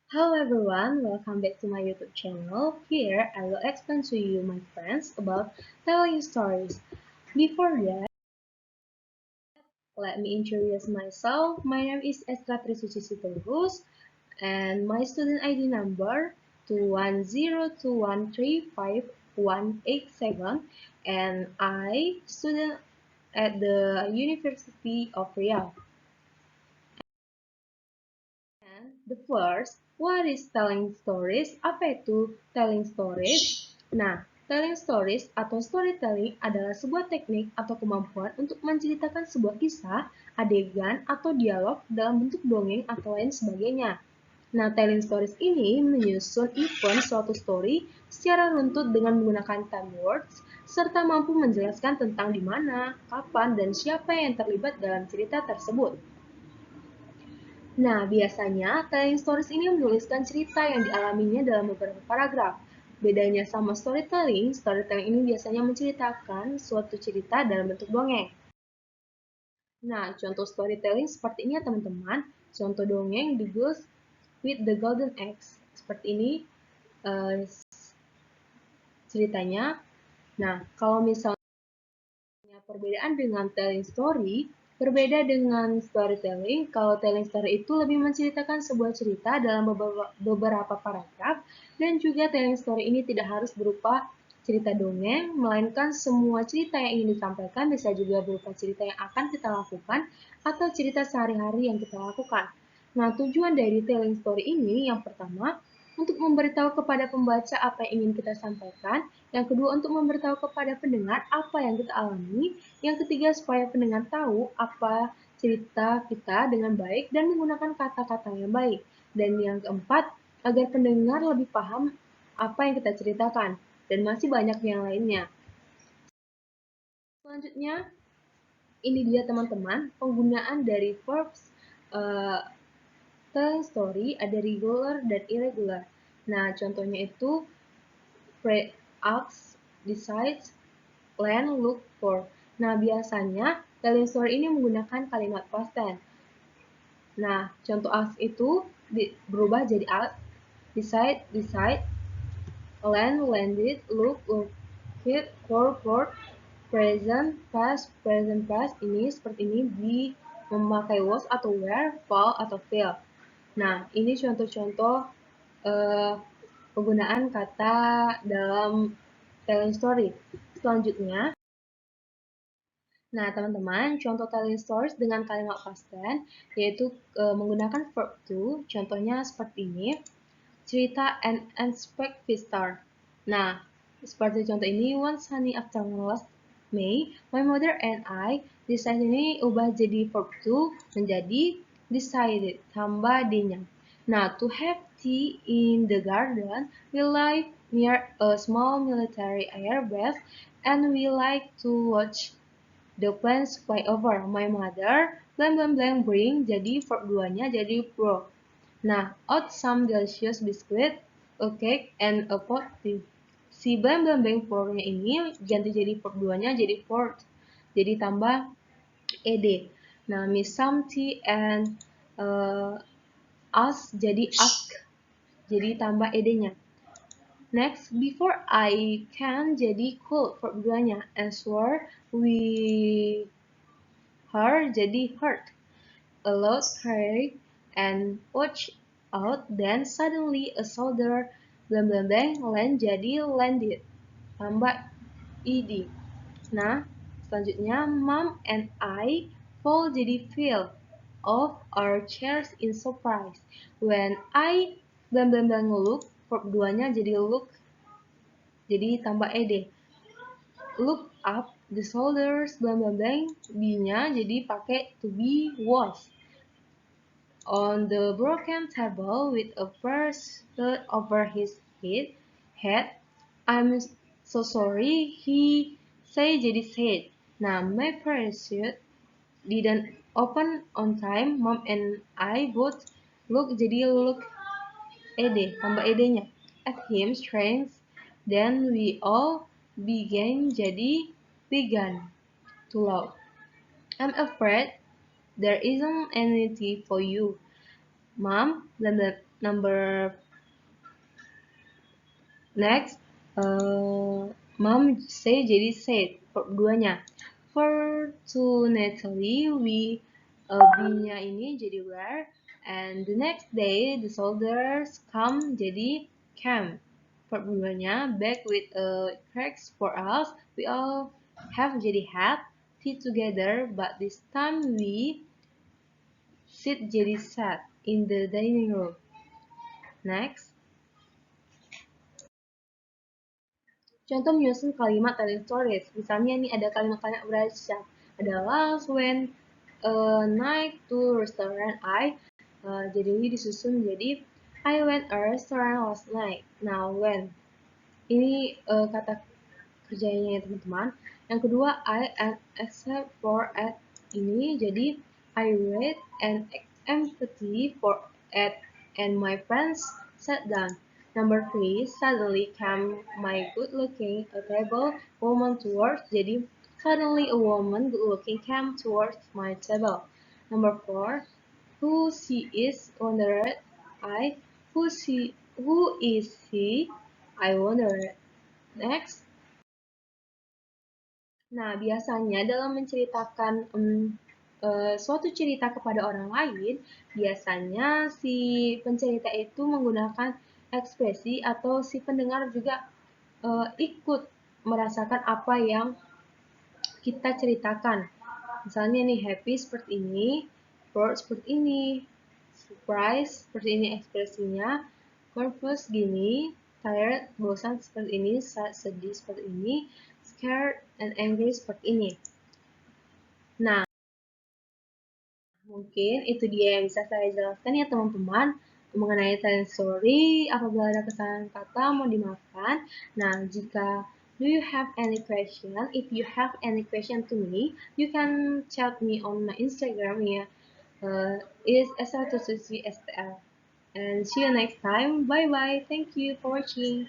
Hello everyone, welcome back to my YouTube channel. Here I will explain to you, my friends, about telling stories. Before that, let me introduce myself. My name is Estra Trisuci Sitorus and my student ID number 21021355187 and I student at the University of Riau. And the first, what is telling stories? Apa itu telling stories? Nah, telling stories atau storytelling adalah sebuah teknik atau kemampuan untuk menceritakan sebuah kisah, adegan, atau dialog dalam bentuk dongeng atau lain sebagainya. Nah, telling stories ini menyusun event suatu story secara runtut dengan menggunakan time words, serta mampu menjelaskan tentang di mana, kapan, dan siapa yang terlibat dalam cerita tersebut. Nah, biasanya telling stories ini menuliskan cerita yang dialaminya dalam beberapa paragraf. Bedanya sama storytelling, storytelling ini biasanya menceritakan suatu cerita dalam bentuk dongeng. Nah, contoh storytelling seperti ini ya teman-teman. Contoh dongeng The Goose with the Golden Eggs. Seperti ini ceritanya. Nah, kalau misalnya perbedaan dengan telling story, berbeda dengan storytelling. Kalau telling story itu lebih menceritakan sebuah cerita dalam beberapa paragraf, dan juga telling story ini tidak harus berupa cerita dongeng, melainkan semua cerita yang ingin disampaikan bisa juga berupa cerita yang akan kita lakukan atau cerita sehari-hari yang kita lakukan. Nah, tujuan dari telling story ini yang pertama, untuk memberitahu kepada pembaca apa yang ingin kita sampaikan, yang kedua untuk memberitahu kepada pendengar apa yang kita alami, yang ketiga supaya pendengar tahu apa cerita kita dengan baik dan menggunakan kata-kata yang baik, dan yang keempat agar pendengar lebih paham apa yang kita ceritakan, dan masih banyak yang lainnya. Selanjutnya, ini dia teman-teman penggunaan dari verbs telling story, ada regular dan irregular. Nah, contohnya itu ask, decide, plan, look for. Nah, biasanya telling story ini menggunakan kalimat past tense. Nah, contoh ask itu berubah jadi ask, decide, landed, looked, for, present past ini seperti ini di memakai was atau were, fall atau feel. Nah, ini contoh-contoh penggunaan kata dalam telling story. Selanjutnya, nah teman-teman, contoh telling stories dengan kalimat past tense yaitu menggunakan verb to. Contohnya seperti ini, cerita an unexpected visitor. Nah, seperti contoh ini, one sunny afternoon last May, my mother and I decided, ini ubah jadi verb to menjadi decided, tambah d-nya. Nah, to have tea in the garden, we live near a small military air base and we like to watch the planes fly over. My mother, blank blank blank bring, jadi verb 2-nya jadi brought. Nah, out some delicious biscuit, a cake, and a pot tea. Si blank blank blank for-nya ini ganti jadi verb 2-nya jadi poured. Jadi tambah ed. Nah, miss some tea and us jadi ask. Jadi tambah ed-nya. Next, before I can jadi could verb 2-nya. Answer, we her jadi heard. A loud cry and watch out, then suddenly a soldier blank blank blank land jadi landed. Tambah ed. Nah, selanjutnya mom and I fall jadi feel of our chairs in surprise. When I blank blank blank look, verb 2-nya jadi look. Jadi tambah ed. Look up the soldiers blank blank blank, B-nya jadi pakai to be was. On the broken table with a purse over his head, I'm so sorry, he say jadi said. Nah, my parachute didn't open on time, mom and I both look jadi look ed, tambah ed-nya. At him strange, then we all began jadi began to laugh. I'm afraid there isn't anything for you. mom, then the number next, mom say jadi said, duanya. Fortunately, B-nya ini jadi were, and the next day the soldiers come jadi came. Verb duanya back with a cracks for us. We all have jadi had, tea together, but this time we sit jadi sat in the dining room. Next. Contoh menyusun kalimat telling stories. Misalnya ini ada kalimat-kalimat berancang. Ada last when night to restaurant jadi ini disusun menjadi I went a restaurant last night. Now when ini kata kerjanya ya teman-teman. Yang kedua I and except for at ini jadi I read and empathy for at and my friends sat down. Number three, suddenly came my good-looking, able woman towards. Jadi suddenly a woman good-looking came towards my table. Number four, who she is wondered I. Who is he? I wondered. Next. Nah, biasanya dalam menceritakan suatu cerita kepada orang lain, biasanya si pencerita itu menggunakan ekspresi atau si pendengar juga ikut merasakan apa yang kita ceritakan. Misalnya nih, happy seperti ini, bored seperti ini, surprise seperti ini ekspresinya, confused gini, tired, bosan seperti ini, sad, sedih seperti ini, scared and angry seperti ini. Nah, mungkin itu dia yang bisa saya jelaskan ya teman-teman mengenai talent story. Apabila ada kesalahan kata mohon dimaafkan. Nah, jika do you have any question? If you have any question to me, you can chat me on my Instagram ya. Is SL2STL. And see you next time. Bye bye. Thank you for watching.